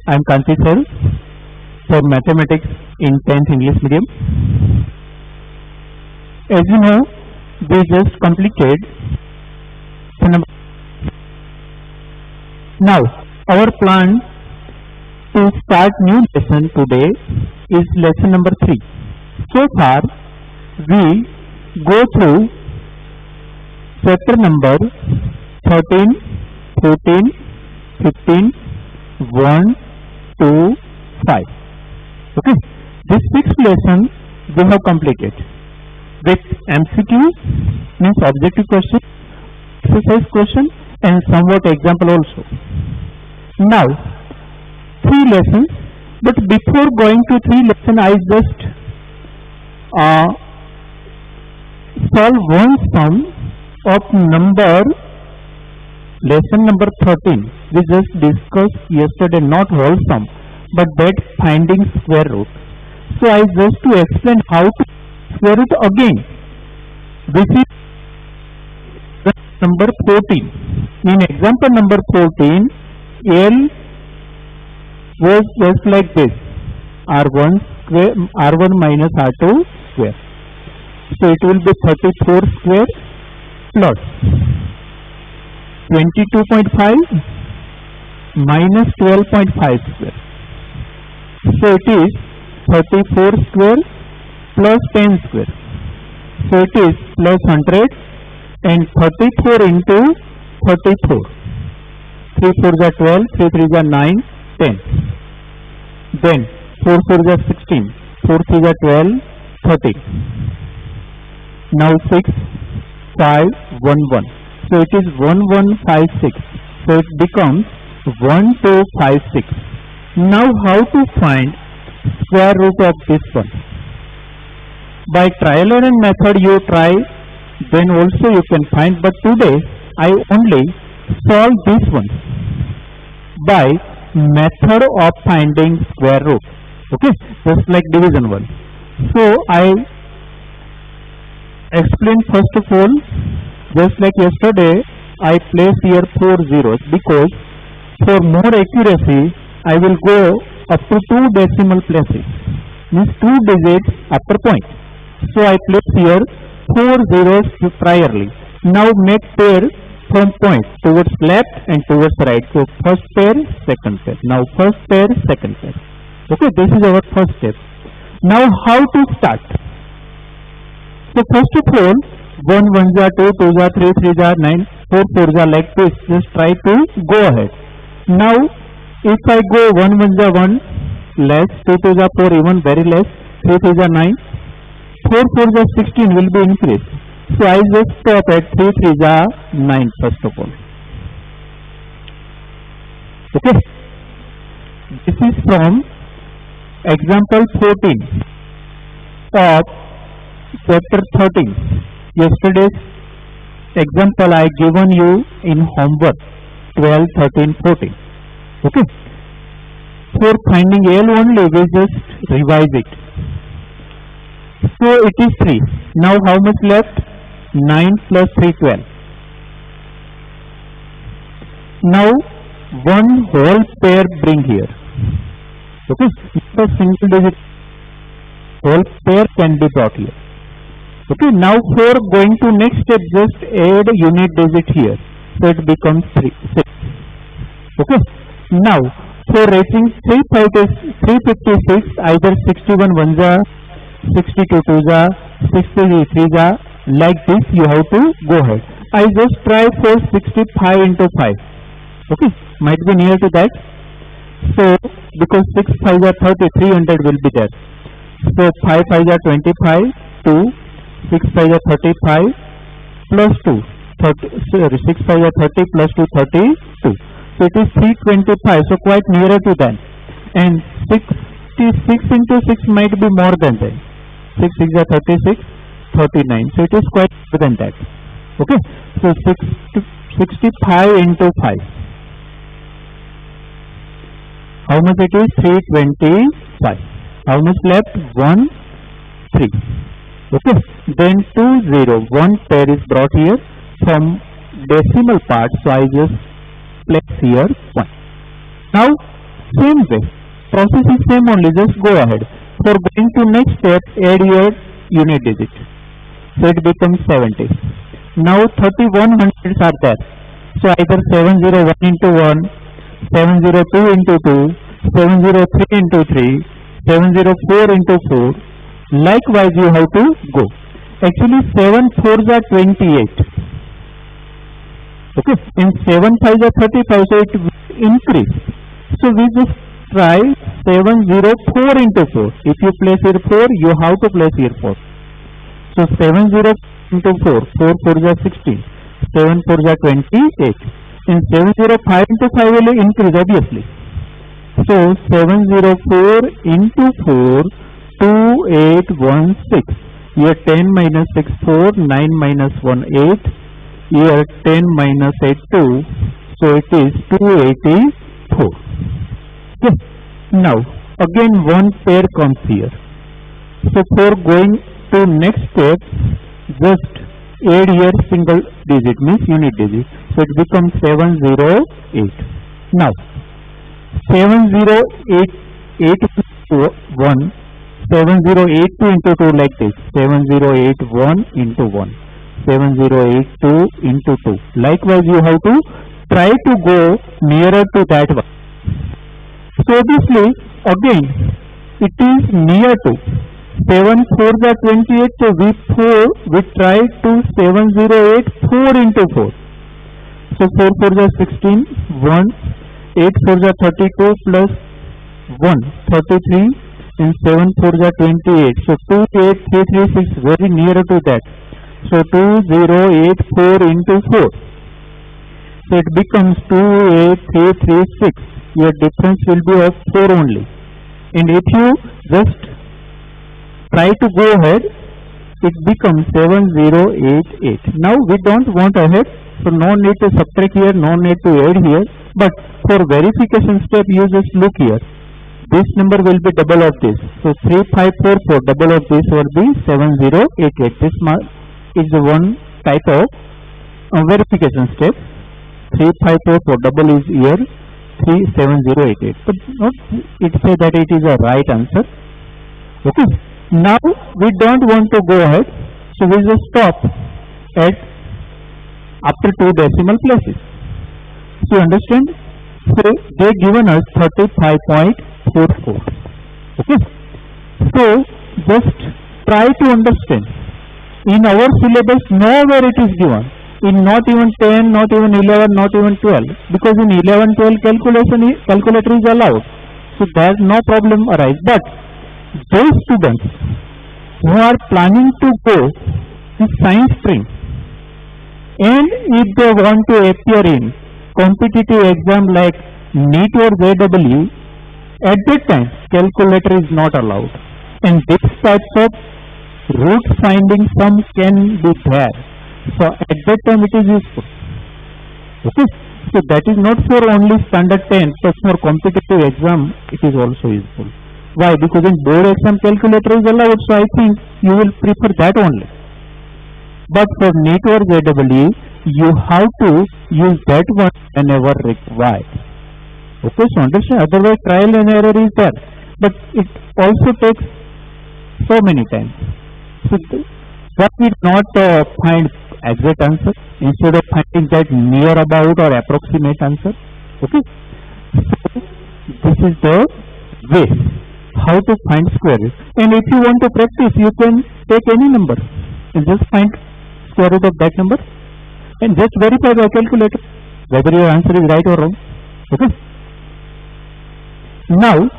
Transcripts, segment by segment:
I am Kanti sir for mathematics in 10th English medium. As you know, we just completed now our plan to start new lesson today is lesson number 3. So far we go through chapter number 13, 14, 15, 1, 2, 5. Okay, this 6th lesson we have completed with MCQs, means objective question, exercise question, and somewhat example also. Now 3 lessons, but before going to 3 lessons I just solve one sum of number. Lesson number 13 we just discussed yesterday, not whole sum but that finding square root. So I just to explain how to square root again. This is number 14. In example number 14, L was just like this, R1 square, R1 minus R2 square. So it will be 34 square plus 22.5 minus 12.5 square. So it is 34 square plus 10 square. So it is plus 100 and 34 into 34. 3 4 are 12, 3 3 are 9, 10. Then 4 4 are 16, 4 3 are 12, 30. Now 6, 5, 1, 1. So it is 1156. So it becomes 1256. Now how to find square root of this one? By trial and error method you try, then also you can find. But today I only solve this one by method of finding square root. Okay, just like division one. So I explain first of all. Just like yesterday, I place here 4 zeros because for more accuracy, I will go up to 2 decimal places, means 2 digits after point. So I place here 4 zeros priorly. Now make pair from point towards left and towards right. So first pair, second pair. Now first pair, second pair. Okay, this is our first step. Now how to start? So first of all, 1 1 are 2, 2 are 3, 3 are 9, 4 4 are like this. Just try to go ahead. Now if I go 1 1 are 1 less, 2 2 are 4 even very less, 3 3 are 9, 4 4 are 16 will be increased. So I just stop at 3 3 are 9 first of all. Okay. This is from example 14 of chapter 13. Yesterday's example I given you in homework 12, 13, 14. Okay. For finding L only we just revise it. So it is 3. Now how much left? 9 plus 3, 12. Now one whole pair bring here. Okay. Not a single digit whole pair can be brought here. Okay, now for going to next step, just add unit digit here. So it becomes 6. Okay, now for raising 356, either 61 1s are, 62 2s are, 63 3s are, like this you have to go ahead. I just try for 65 into 5. Okay, might be near to that. So because 6 5 are 30, 300 will be there. So 5 5 are 25, 2. 6 5 are 35 plus 2, 6 5 are 30 plus 2, 32. So it is 325, so quite nearer to that. And 66 into 6 might be more than that. 6 6 are 36, 39. So it is quite more than that. Okay, so 65 into 5. How much it is? 325. How much left? 1, 3. Okay, then 2 0, one pair is brought here from decimal part, so I just place here 1. Now Same way, process is same only, just go ahead. For going to next step, add your unit digit. So it becomes 70. Now 31 hundreds are there. So either 701 into 1, 702 into 2, 703 into 3, 704 into 4. Likewise you have to go. Actually 7 4s are 28. Okay, and 7 5s are 35, so it will increase. So we just try 704 into 4. If you place here 4, you have to place here 4. So 70 into 4, 4 4s are 16, 7 4s are 28. And 705 into 5 will increase obviously. So 704 into 4, 2816. Here 10 minus 6 4, 9 minus 1 8. Here 10 minus 8 2. So it is 284. Okay. Now again one pair comes here. So for going to next step, just add here single digit, means unit digit. So it becomes 708. Now 70881, 7082 into 2 like this, 7081 into 1, 7082 into 2. Likewise you have to try to go nearer to that one. So obviously again it is near to 7 4s are 28, so we try to 7084 into 4. So 4 4s are 16, 1, 8 4s are 32 plus 1, 33, and 7 4s are 28. So 28336, very nearer to that. So 2084 into 4. So it becomes 28336. Your difference will be of 4 only. And if you just try to go ahead, it becomes 7088. Now we don't want ahead, so no need to subtract here, no need to add here. But for verification step, you just look here. This number will be double of this. So 3544, double of this will be 7088. This is the one type of verification step. 3544, double is here, 37088. But not it say that it is a right answer. Okay. Now we don't want to go ahead, so we just stop at after 2 decimal places. So you understand? So they given us 35.44. Okay. So just try to understand. In our syllabus, nowhere it is given. In not even 10, not even 11, not even 12. Because in 11, 12 calculator is allowed. So there no problem arise. But those students who are planning to go to science stream, and if they want to appear in competitive exam like NEET or JEE, at that time calculator is not allowed, and this types of root finding sum can be there. So at that time it is useful. Okay. So that is not for only standard 10, but for competitive exam it is also useful. Why? Because in board exam calculator is allowed, so I think you will prefer that only. But for NEET or JEE, you have to use that one whenever required. Okay, so understand, otherwise trial and error is there. But it also takes so many times. So what we not find exact answer, instead of finding that near about or approximate answer. Okay, so this is the way how to find square root. And if you want to practice, you can take any number and just find square root of that number and just verify by calculator whether your answer is right or wrong. Okay. Now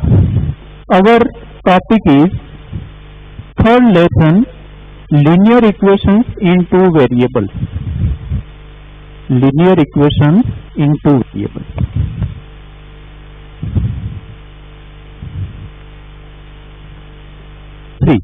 our topic is third lesson, linear equations in two variables. Linear equations in two variables. Three.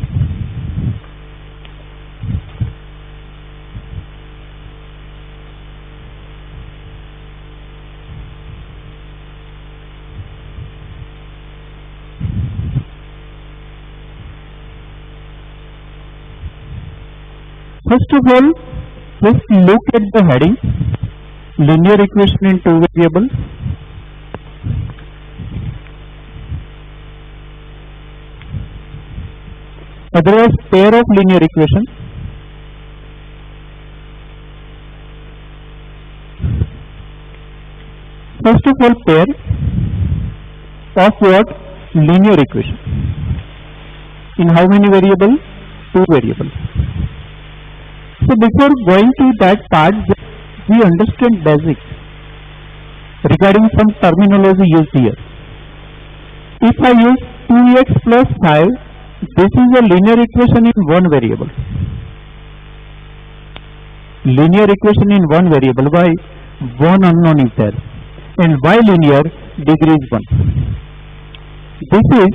First of all, just look at the heading, linear equation in two variables. Otherwise, pair of linear equation. First of all, pair of what? Linear equation. In how many variables? 2 variables. So before going to that part, we understand basics regarding some terminology used here. If I use 2x plus 5, this is a linear equation in one variable. Linear equation in one variable. Why? One unknown is there. And why linear? Degree is 1. This is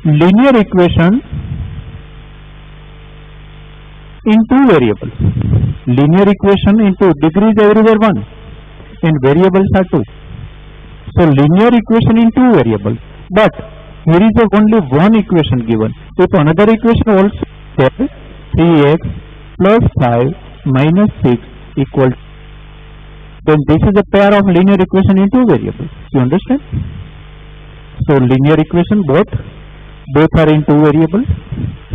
linear equation in 2 variables. Linear equation into degree is everywhere 1 and variables are 2. So linear equation in 2 variables. But here is only one equation given. If another equation also there, 3x plus 5 minus 6 equal, then this is a pair of linear equation in 2 variables. You understand? So linear equation both are in 2 variables.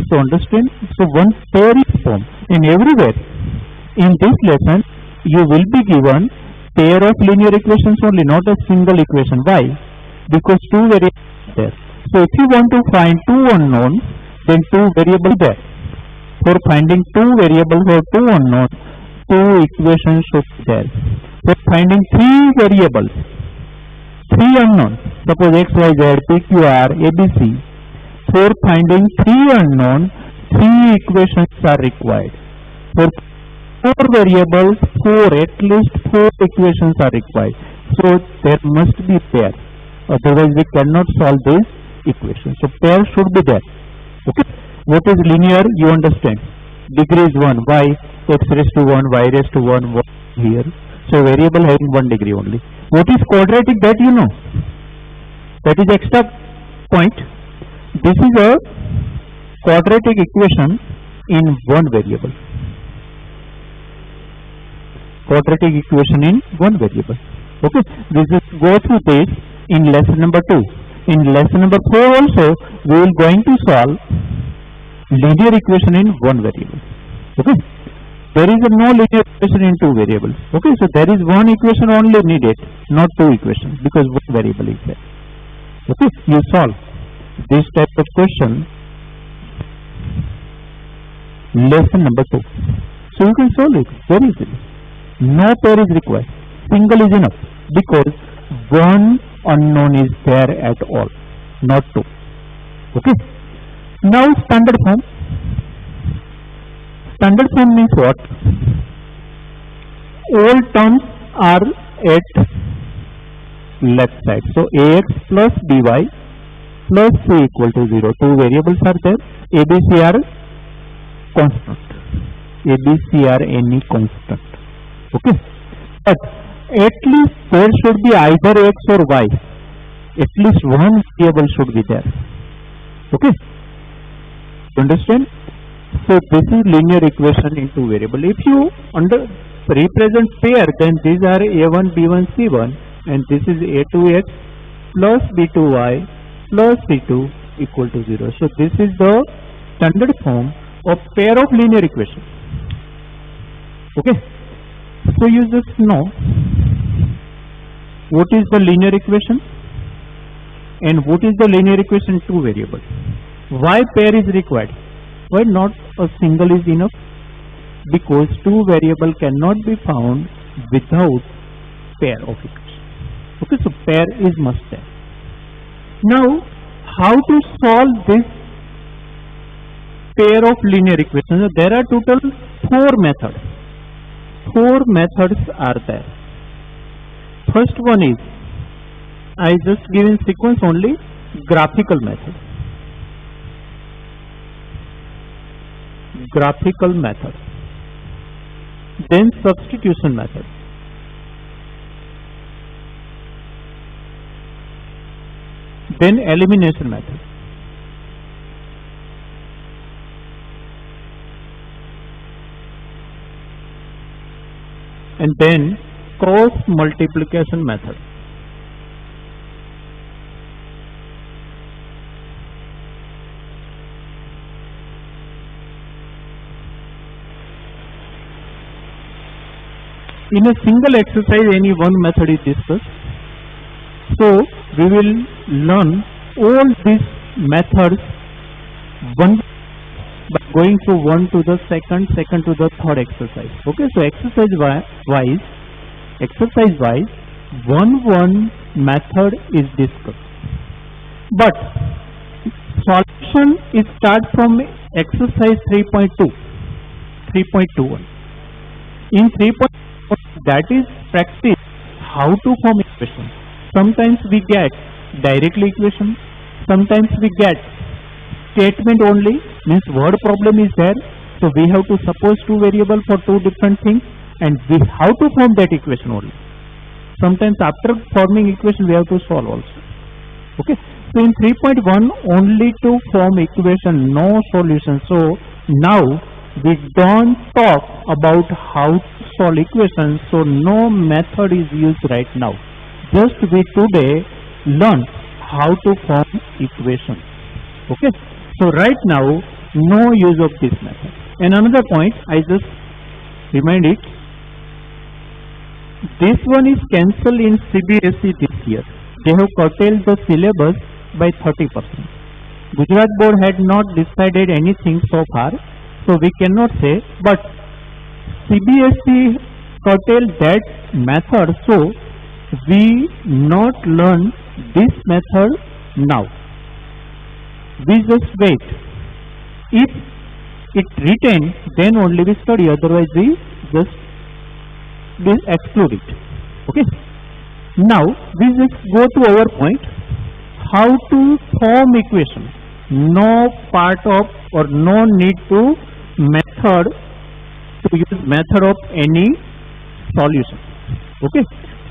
So understand? So one pair is formed. And everywhere in this lesson you will be given pair of linear equations only, not a single equation. Why? Because 2 variables are there. So if you want to find 2 unknowns, then 2 variables there. For finding 2 variables or 2 unknowns, 2 equations should be there. For finding 3 variables, 3 unknowns, suppose x, y, z, p, q, r, a, b, c. For finding 3 unknowns, 3 equations are required. For 4 variables, at least 4 equations are required. So there must be pair. Otherwise we cannot solve this equation. So pair should be there. Okay. What is linear? You understand. Degree is 1. Why? X raised to 1, y raised to 1, 1 here. So variable having 1 degree only. What is quadratic? That you know. That is extra point. This is a quadratic equation in one variable. Quadratic equation in one variable. Okay. We just go through this in lesson number 2. In lesson number 4 also we will going to solve linear equation in one variable. Okay. There is no linear equation in 2 variables. Okay. So there is one equation only needed, not 2 equations, because one variable is there. Okay. You solve this type of question lesson number 2. So you can solve it very easily. No pair is required. Single is enough because one unknown is there at all, not 2. Okay. Now standard form. Standard form means what? All terms are at left side. So ax plus by plus c equal to 0. 2 variables are there. A, b, c are constant. A, b, c are any constant. Okay. But at least there should be either x or y. At least one variable should be there. Okay. Understand? So this is linear equation in 2 variable. If you represent pair, then these are a1, b1, c1, and this is a2x plus b2y plus c2 equal to 0. So this is the standard form of pair of linear equation. Okay. So you just know what is the linear equation and what is the linear equation 2 variables. Why pair is required? Why not a single is enough? Because 2 variable cannot be found without pair of equation. Okay, so pair is must there. Now, how to solve this pair of linear equations? There are total 4 methods. 4 methods are there. First one is, I just given sequence only, graphical method. Graphical method. Then substitution method. Then elimination method. And then cross multiplication method. in a single exercise any one method is discussed. So we will learn all these methods one by going from one to the second to the third exercise. Okay, so exercise wise one method is discussed, but solution is start from exercise 3.21. In 3.1, that is practice how to form equation. Sometimes we get directly equation, sometimes we get statement only, means word problem is there, so we have to suppose two variables for two different things and we have to form that equation only. Sometimes after forming equation we have to solve also. Okay, so in 3.1 only to form equation, no solution. So now we don't talk about how to solve equations, so no method is used right now. Just we today learn how to form equations. Okay, so right now no use of this method. And another point I just remind it, this one is cancelled in CBSE this year. They have curtailed the syllabus by 30%. Gujarat board had not decided anything so far, so we cannot say, but CBSE curtailed that method, so we not learn this method now. We just wait. If it retain, then only we study, otherwise we just exclude it. Okay. Now we just go to our point, how to form equation. No part of or no need to use method of any solution. Okay.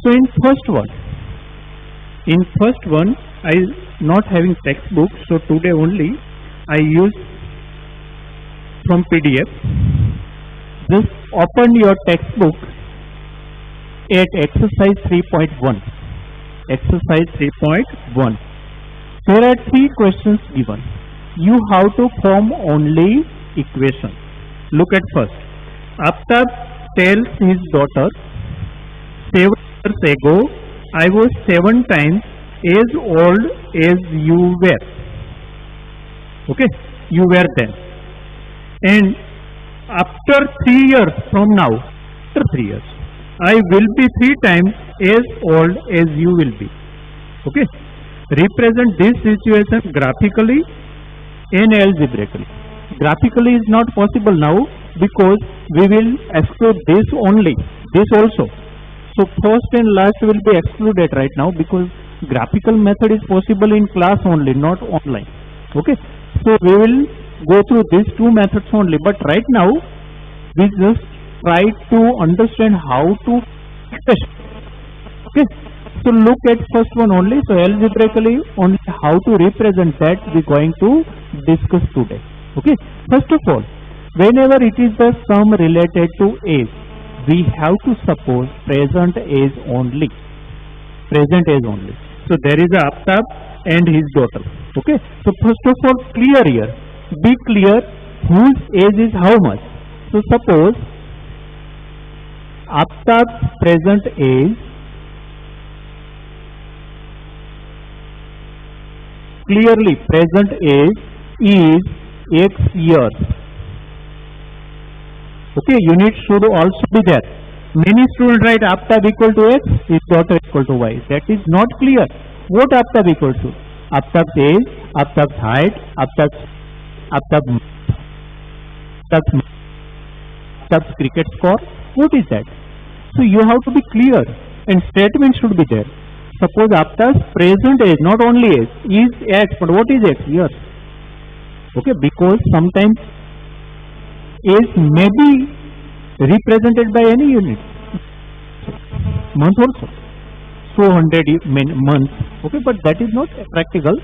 So in first one I not having textbook, so today only I use from PDF. Just open your textbook at exercise 3.1. Exercise 3.1. There are three questions given. You have to form only equation. Look at first. Aftab tells his daughter, 7 years ago I was 7 times as old as you were. Okay, you were then. And after 3 years from now, after 3 years, I will be 3 times as old as you will be. Okay, represent this situation graphically and algebraically. Graphically is not possible now because we will exclude this only, this also. So first and last will be excluded right now because graphical method is possible in class only, not online. Okay, so we will go through these two methods only, but right now we just try to understand how to express. Okay, so look at first one only. So algebraically only how to represent that we are going to discuss today. Okay, first of all, whenever it is the sum related to age, we have to suppose present age only. Present age only. So there is a Aftab and his daughter. Okay, so first of all, clear here. Be clear whose age is how much. So suppose Aftab's present age clearly present age is X years. Okay, unit should also be there. Many students write Aftab equal to X, his daughter equal to Y. That is not clear. What Aftab equal to? Aftab's age, Aftab's height, Aftab's cricket score. What is that? So you have to be clear and statement should be there. Suppose Aftab's present age, not only age, is X, but what is X? Years. Okay, because sometimes age may be represented by any unit. Month also. 400 months. Okay, but that is not practical.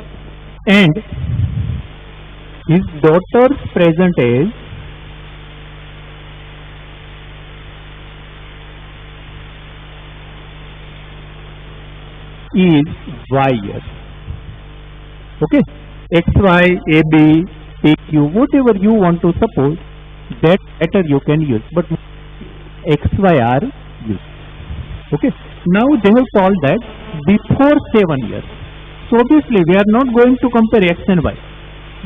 And his daughter's present age is Y years. Okay, XY, AB, PQ, whatever you want to suppose, that letter you can use, but XY are used. Okay. Now they have told that before 7 years. So obviously we are not going to compare X and Y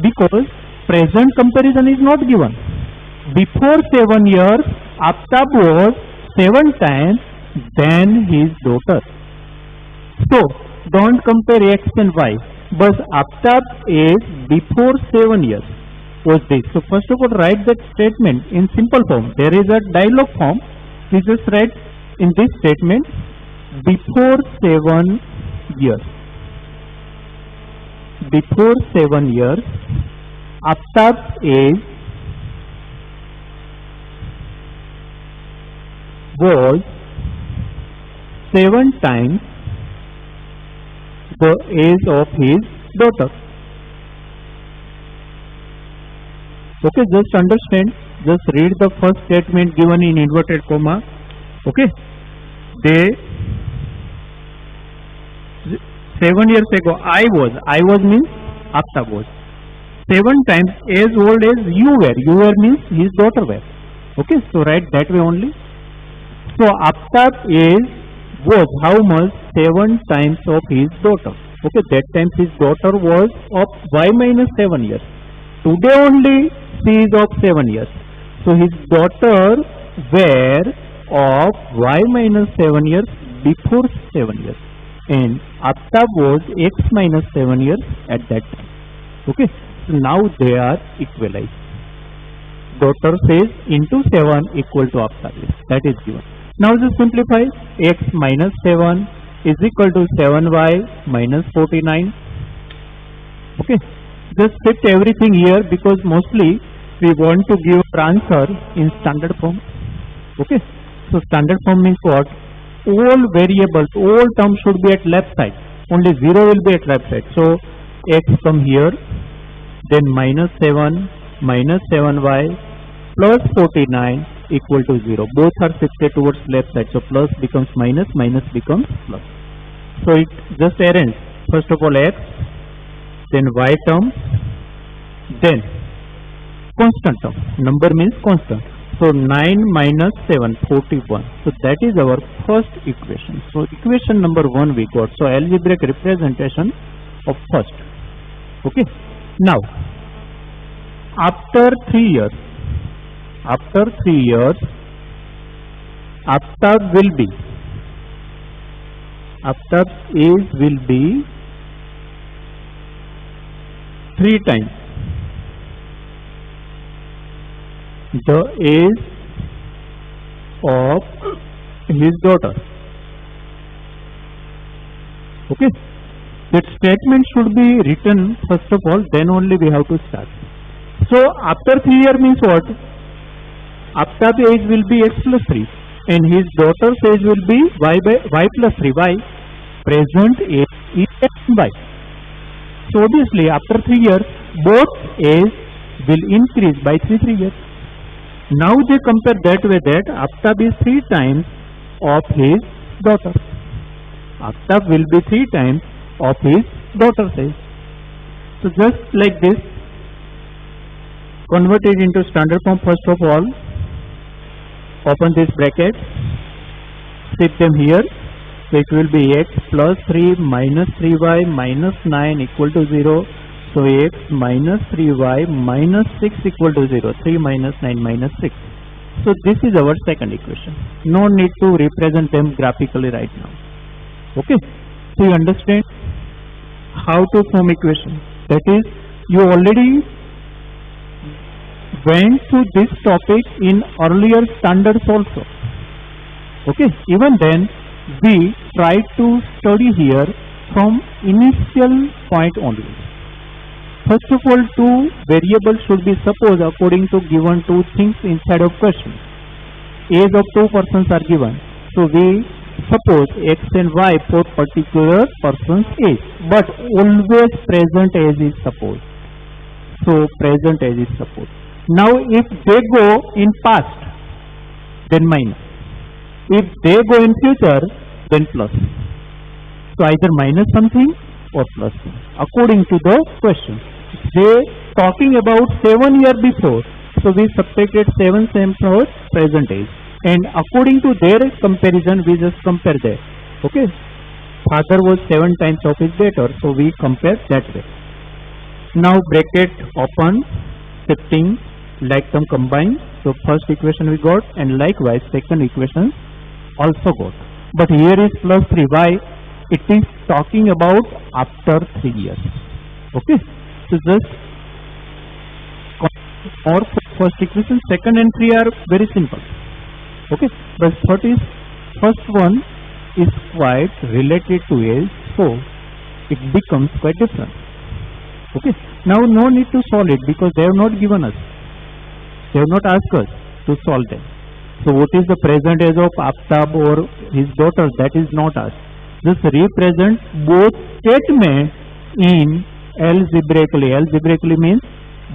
because present comparison is not given. Before 7 years, Aftab was 7 times than his daughter. So don't compare X and Y, but Aftab is before 7 years was this. So first of all, write that statement in simple form. There is a dialogue form. We just write in this statement before 7 years. Before 7 years, Aftab's age was 7 times the age of his daughter. Okay, just understand, just read the first statement given in inverted comma. Okay, they 7 years ago I was means Aftab was 7 times as old as you were means his daughter were. Okay, so write that way only. So Aftab was how much? 7 times of his daughter. Okay, that time his daughter was of Y minus 7 years. Today only she is of 7 years. So his daughter were of Y minus 7 years before 7 years. And Aftab was X minus 7 years at that time. Okay, so now they are equalized. Daughter says into 7 equal to Aftab. That is given. Now just simplify. X minus 7 is equal to 7y minus 49. Okay, just fit everything here because mostly we want to give our answer in standard form. Okay, so standard form means what? All variables, all terms should be at left side. Only 0 will be at right side. So x come here, then minus 7 minus 7y plus 49 equal to 0. Both are shifted towards left side. So plus becomes minus, minus becomes plus. So it just arrange. First of all x, then y term, then constant term. Number means constant. So 9 minus 7, 41. So that is our first equation. So equation number 1 we got. So algebraic representation of first. Okay. Now, after 3 years, Aftab will be, Aftab's age will be 3 times the age of his daughter. Okay, that statement should be written first of all, then only we have to start. So after 3 years means what? Aftab's age will be x plus 3 and his daughter's age will be y plus 3. Why? Present age is x and y. So obviously after 3 years both age will increase by 3 years. Now they compare that way that Aftab is 3 times of his daughter. Aftab will be 3 times of his daughter's age. So just like this, convert it into standard form first of all. Open this bracket, shift them here. So it will be x plus 3 minus 3y minus 9 equal to 0. So x minus 3y minus 6 equal to 0. 3 minus 9 minus 6. So this is our second equation. No need to represent them graphically right now. Okay. So you understand how to form equation. That is, you already went through this topic in earlier standards also. Okay. Even then we try to study here from initial point only. First of all, 2 variables should be supposed according to given 2 things inside of question. Age of 2 persons are given. So we suppose x and y for particular person's age. But always present age is supposed. So present age is supposed. Now if they go in past, then minus. If they go in future, then plus. So either minus something or plus something, according to the question. They talking about 7 years before, so we subtracted 7 for present age. and according to their comparison we just compare that. Okay, father was 7 times of his debtor, so we compare that way. Now bracket open, shifting, like term combined. So first equation we got, and likewise second equation also got. But here is plus 3. Why? It is talking about after 3 years. Okay, so just or first equation, second and 3 are very simple. Okay, but first one is quite related to age, so it becomes quite different. Okay, now no need to solve it because they have not given us, they have not asked us to solve them. So what is the present age of Aftab or his daughter? That is not asked. Just represent both statements in algebraically. Algebraically means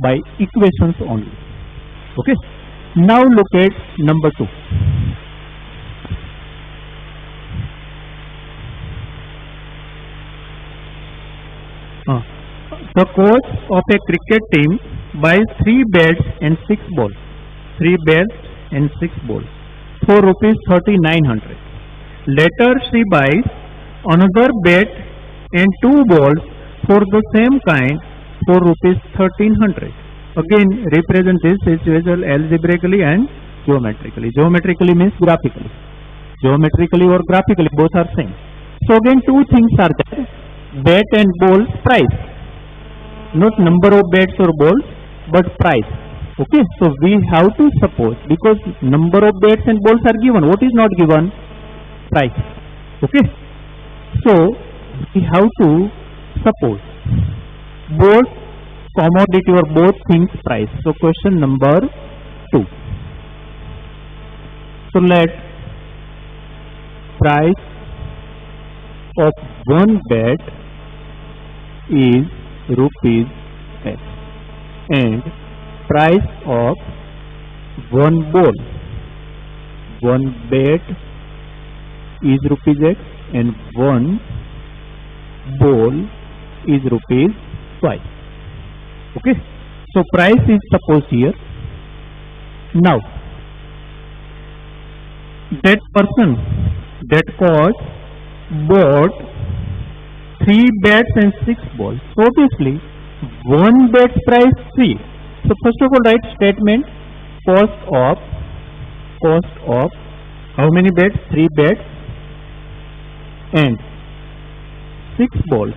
by equations only. Okay, now look at number 2. The coach of a cricket team buys 3 bats and 6 balls. 3 bats and 6 balls for rupees 3,900. Later she buys another bat and 2 balls for the same kind for rupees 1,300. Again represent this situation algebraically and geometrically. Geometrically means graphically. Geometrically or graphically both are same. So again two things are there: bat and ball price. Not number of bats or balls, but price. Okay, so we have to suppose, because number of bats and balls are given, what is not given? Price. Okay, so we have to suppose both commodity or both things price. So question number 2. So let price of one bat is rupees X and price of one ball, one bat is rupees X and one ball is rupees Y. Okay, so price is supposed here. Now that person, that coach bought 3 bats and 6 balls. So obviously one bat's price 3. So first of all write statement cost of how many bats? 3 bats and 6 balls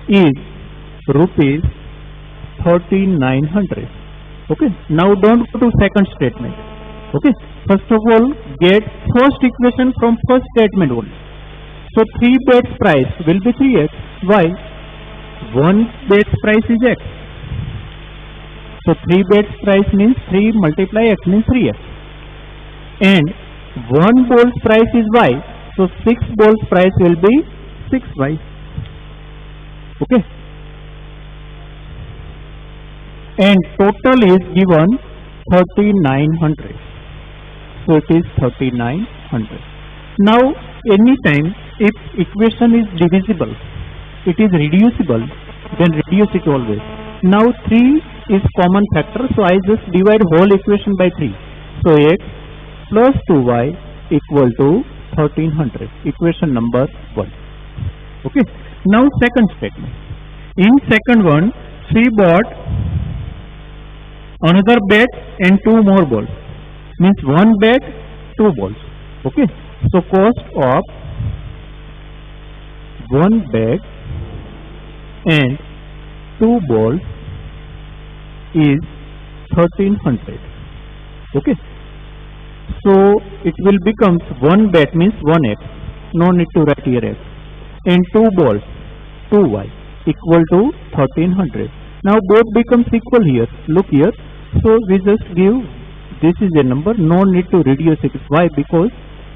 is rupees 3,900. Okay, now don't go to second statement. Okay, first of all get first equation from first statement only. So 3 bats price will be 3x. Why? 1 bat's price is x. So 3 bats price means 3 multiply x means 3x. And 1 ball's price is y. So 6 ball's price will be 6y. Okay. And total is given 3,900. So it is 3,900. Now anytime if equation is divisible, it is reducible, then reduce it always. Now 3 is common factor, so I just divide whole equation by 3. So x plus 2y equal to 1,300. Equation number 1. Okay. Now second statement. In second one, she bought another bat and 2 more balls. Means 1 bat, 2 balls. Okay. So cost of 1 bat and 2 balls is 1,300. Okay. So it will become 1 bat means 1x. No need to write here x. And 2 balls 2y equal to 1,300. Now both becomes equal here. Look here. So we just give this is a number. No need to reduce it. Why? Because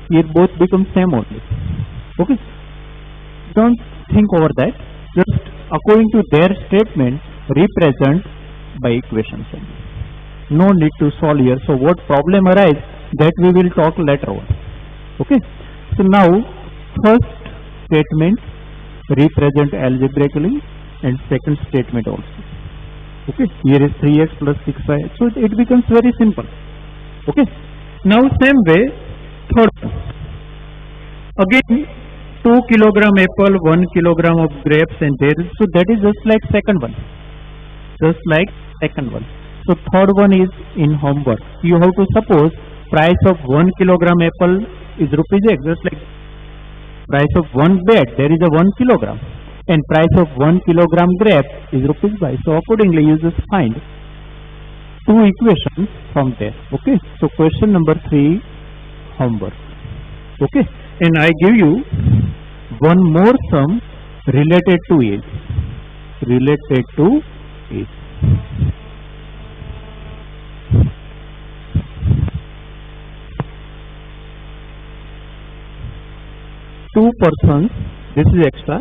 here both become same only. Okay. Don't think over that. Just according to their statement represent by equations only. No need to solve here. So what problem arise, that we will talk later on. Okay. So now first statement represent algebraically and second statement also. Okay. Here is 3x plus 6y. So it becomes very simple. Okay. Now same way, third one. Again, 2 kilogram apple, 1 kilogram of grapes, and there is, so that is just like second one. Just like second one. So third one is in homework. You have to suppose price of 1 kilogram apple is rupees X, just like price of one bed, there is a 1 kilogram, and price of 1 kilogram grape is rupees Y. So accordingly, you just find two equations from there. Okay. So question number 3, homework. Okay. And I give you one more sum related to age. Related to age. Two persons, this is extra,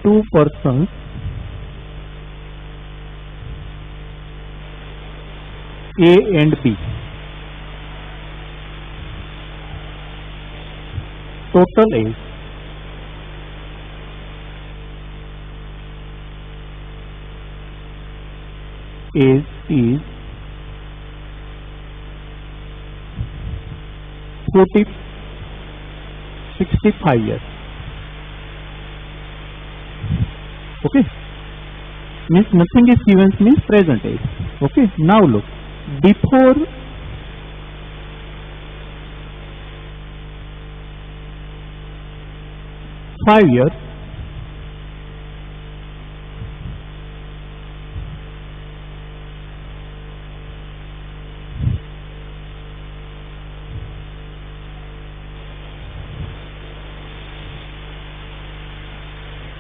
2 persons A and B. Total age is 65 years. Okay. Means nothing is given, means present age. Okay. Now look, before five years,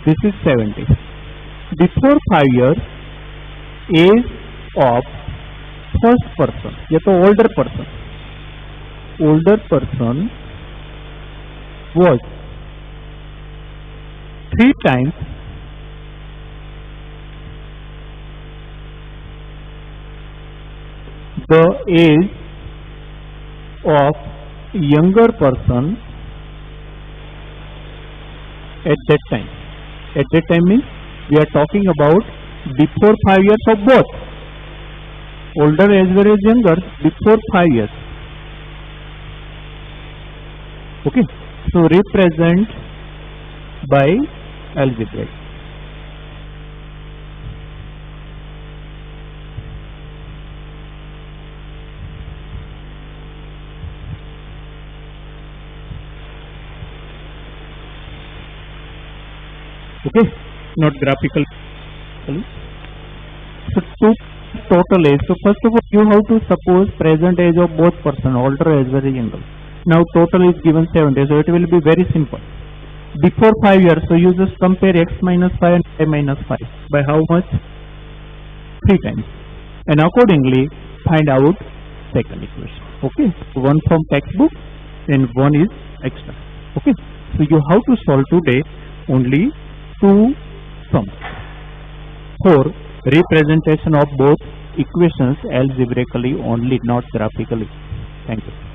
this is 70. Before 5 years, age of first person, ये तो older person was 3 times the age of younger person at that time. At that time means we are talking about before 5 years of both, older as well as younger, before 5 years. Okay, so represent by algebraic. Okay, not graphical. So two total age. So first of all, you have to suppose present age of both person, older as well as younger. Now total is given 70, so it will be very simple. Before 5 years, so you just compare x minus 5 and y minus 5 by how much? 3 times, and accordingly find out second equation. Okay, one from textbook and one is extra. Okay, so you have to solve today only 2 sums for representation of both equations algebraically only, not graphically. Thank you.